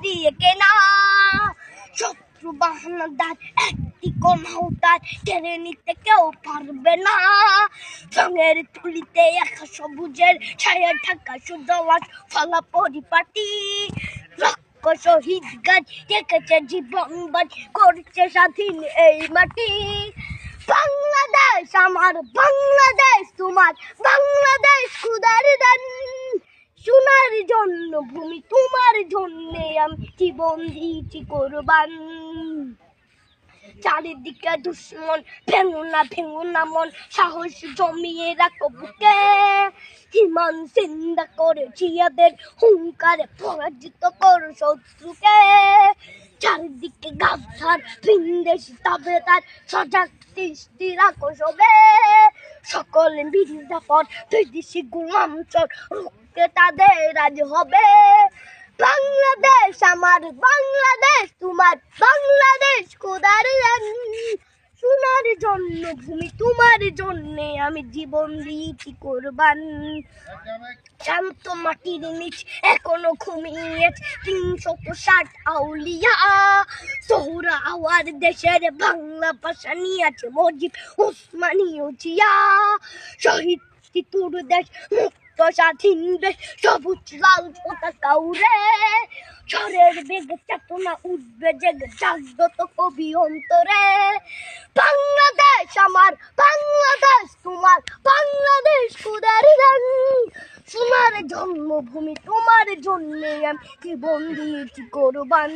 দিয়ে কেনা শত্রু বাহানাদার একটি কমাউতার কেড়ে নিতে কেউ পারবে না রঙের তুলিতে একা সবুজের ছায়া ঢাকা সুজলাস ফলা পরিপাটি শহীদ গাছ রেখেছে জীবন বাজ করছে স্বাধীন এই মাটি বাংলাদেশ আমার বাংলাদেশ তোমার বাংলাদেশ খুদার দান সোনার জন্য ভূমি তোমার জন্যে আমি জীবন দিয়েছি কোরবান চারিদিকে দুশ্মন ভেঙো না মন সাহস জমিয়ে রাখো বুকে হিমান চিন্তা করে জিয়াদের হুঙ্কারে পরাজিত করো শত্রুকে চারিদিকে গাছার ভিনদেশি তাবেদার সজাগ দৃষ্টি রাখো সবে সকলে মির্জাফর বিদেশি গোলাম চর রুখতে তাদের আজ হবে বাংলাদেশ আমার বাংলাদেশ তোমার বাংলাদেশ খোদার সোনার জন্য ভূমি তোমার জন্য আমি জীবন দিয়েছি কোরবান শান্ত মাটির নিচ এখনো ঘুমিয়ে 360 আউলিয়া সোহরা আওয়ার দেশের বাংলা ভাষা নিয়ে আছে মজিদ উসমানীয় জিয়া শহীদ তিতুর দেশ মুক্ত স্বাধীন দেশ সবুজ লাল পতাকা উড়ে ঝড়ের বেগে চেতনা উঠবে জেগে জাগ্রত কবি অন্তরে বাংলাদেশ আমার বাংলাদেশ তোমার বাংলাদেশ খুদার গান সোনার জন্মভূমি তোমার জন্যে আমি জীবন দিয়েছি কোরবান।